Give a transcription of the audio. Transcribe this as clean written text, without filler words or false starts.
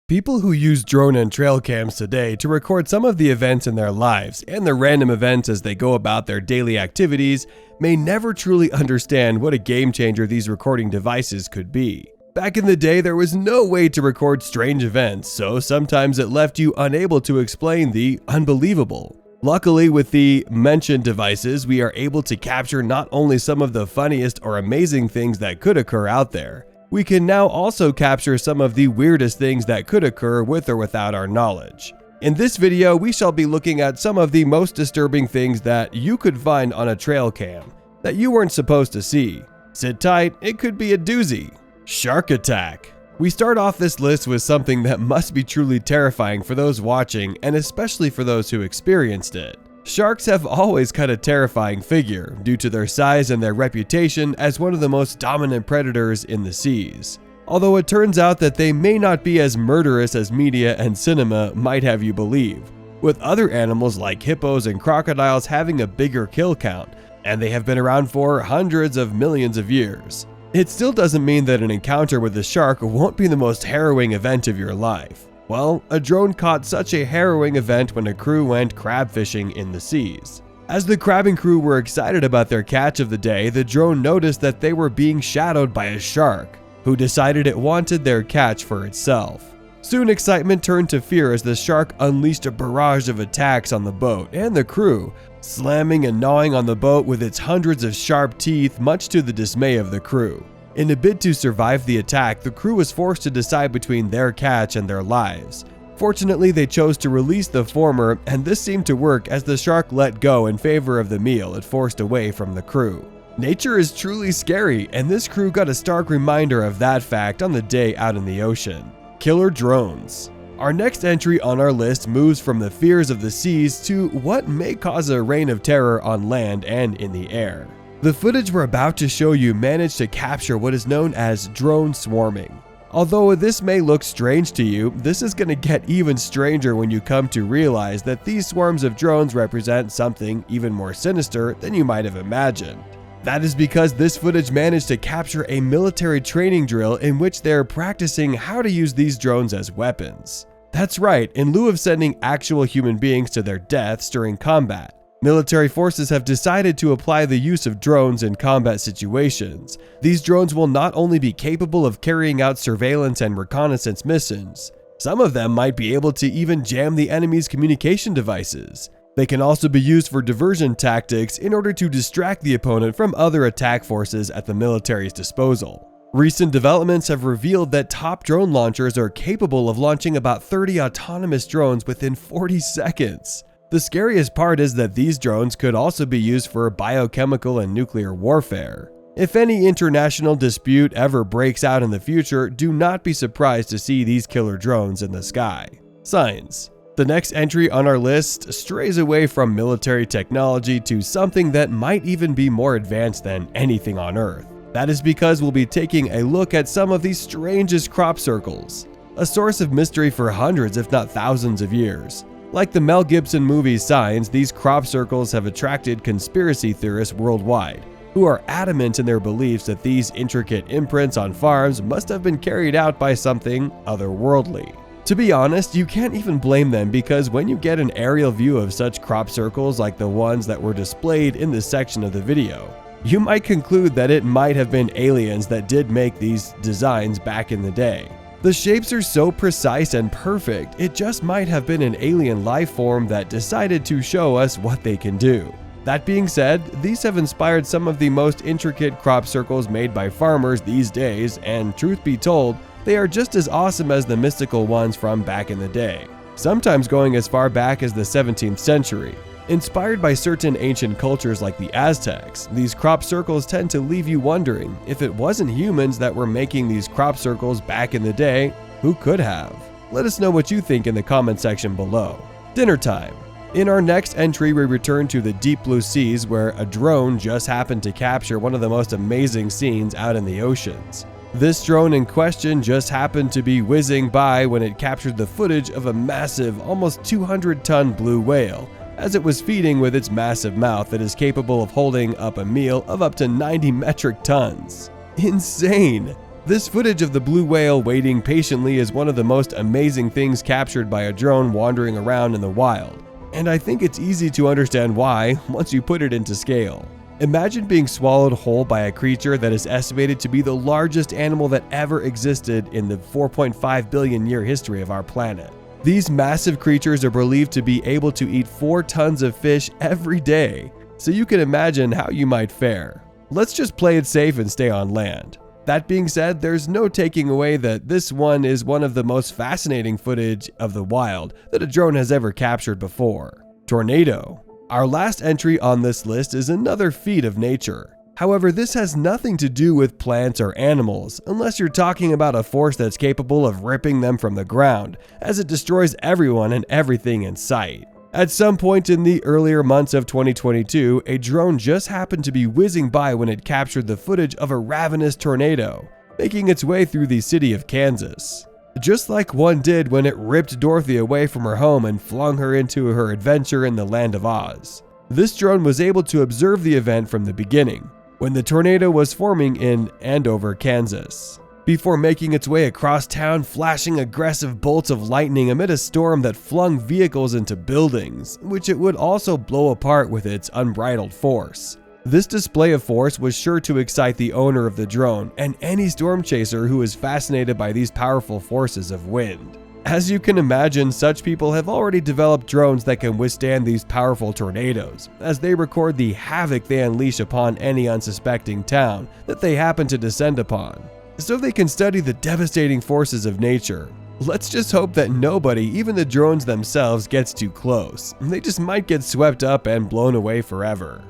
People who use drone and trail cams today to record some of the events in their lives and the random events as they go about their daily activities may never truly understand what a game changer these recording devices could be. Back in the day, there was no way to record strange events, so sometimes it left you unable to explain the unbelievable. Luckily, with the mentioned devices, we are able to capture not only some of the funniest or amazing things that could occur out there, we can now also capture some of the weirdest things that could occur with or without our knowledge. In this video, we shall be looking at some of the most disturbing things that you could find on a trail cam that you weren't supposed to see. Sit tight, it could be a doozy. Shark attack. We start off this list with something that must be truly terrifying for those watching and especially for those who experienced it. Sharks have always cut a terrifying figure due to their size and their reputation as one of the most dominant predators in the seas. Although it turns out that they may not be as murderous as media and cinema might have you believe, with other animals like hippos and crocodiles having a bigger kill count, and they have been around for hundreds of millions of years. It still doesn't mean that an encounter with a shark won't be the most harrowing event of your life. Well, a drone caught such a harrowing event when a crew went crab fishing in the seas. As the crabbing crew were excited about their catch of the day, the drone noticed that they were being shadowed by a shark, who decided it wanted their catch for itself. Soon excitement turned to fear as the shark unleashed a barrage of attacks on the boat and the crew, slamming and gnawing on the boat with its hundreds of sharp teeth, much to the dismay of the crew. In a bid to survive the attack, the crew was forced to decide between their catch and their lives. Fortunately, they chose to release the former, and this seemed to work as the shark let go in favor of the meal it forced away from the crew. Nature is truly scary, and this crew got a stark reminder of that fact on the day out in the ocean. Killer drones. Our next entry on our list moves from the fears of the seas to what may cause a reign of terror on land and in the air. The footage we're about to show you managed to capture what is known as drone swarming. Although this may look strange to you, this is going to get even stranger when you come to realize that these swarms of drones represent something even more sinister than you might have imagined. That is because this footage managed to capture a military training drill in which they're practicing how to use these drones as weapons. That's right, in lieu of sending actual human beings to their deaths during combat, military forces have decided to apply the use of drones in combat situations. These drones will not only be capable of carrying out surveillance and reconnaissance missions, some of them might be able to even jam the enemy's communication devices. They can also be used for diversion tactics in order to distract the opponent from other attack forces at the military's disposal. Recent developments have revealed that top drone launchers are capable of launching about 30 autonomous drones within 40 seconds. The scariest part is that these drones could also be used for biochemical and nuclear warfare. If any international dispute ever breaks out in the future, do not be surprised to see these killer drones in the sky. Science. The next entry on our list strays away from military technology to something that might even be more advanced than anything on Earth. That is because we'll be taking a look at some of the strangest crop circles, a source of mystery for hundreds if not thousands of years. Like the Mel Gibson movie Signs, these crop circles have attracted conspiracy theorists worldwide, who are adamant in their beliefs that these intricate imprints on farms must have been carried out by something otherworldly. To be honest, you can't even blame them because when you get an aerial view of such crop circles like the ones that were displayed in this section of the video, you might conclude that it might have been aliens that did make these designs back in the day. The shapes are so precise and perfect, it just might have been an alien life form that decided to show us what they can do. That being said, these have inspired some of the most intricate crop circles made by farmers these days, and truth be told, they are just as awesome as the mystical ones from back in the day, sometimes going as far back as the 17th century. Inspired by certain ancient cultures like the Aztecs, these crop circles tend to leave you wondering, if it wasn't humans that were making these crop circles back in the day, who could have? Let us know what you think in the comment section below. Dinner time. In our next entry, we return to the deep blue seas where a drone just happened to capture one of the most amazing scenes out in the oceans. This drone in question just happened to be whizzing by when it captured the footage of a massive, almost 200-ton blue whale, as it was feeding with its massive mouth that is capable of holding up a meal of up to 90 metric tons. Insane! This footage of the blue whale waiting patiently is one of the most amazing things captured by a drone wandering around in the wild, and I think it's easy to understand why once you put it into scale. Imagine being swallowed whole by a creature that is estimated to be the largest animal that ever existed in the 4.5 billion year history of our planet. These massive creatures are believed to be able to eat 4 tons of fish every day, so you can imagine how you might fare. Let's just play it safe and stay on land. That being said, there's no taking away that this one is one of the most fascinating footage of the wild that a drone has ever captured before. Tornado. Our last entry on this list is another feat of nature. However, this has nothing to do with plants or animals, unless you're talking about a force that's capable of ripping them from the ground, as it destroys everyone and everything in sight. At some point in the earlier months of 2022, a drone just happened to be whizzing by when it captured the footage of a ravenous tornado, making its way through the city of Kansas. Just like one did when it ripped Dorothy away from her home and flung her into her adventure in the land of Oz. This drone was able to observe the event from the beginning, when the tornado was forming in Andover, Kansas, before making its way across town, flashing aggressive bolts of lightning amid a storm that flung vehicles into buildings, which it would also blow apart with its unbridled force. This display of force was sure to excite the owner of the drone and any storm chaser who is fascinated by these powerful forces of wind. As you can imagine, such people have already developed drones that can withstand these powerful tornadoes, as they record the havoc they unleash upon any unsuspecting town that they happen to descend upon, so they can study the devastating forces of nature. Let's just hope that nobody, even the drones themselves, gets too close. They just might get swept up and blown away forever.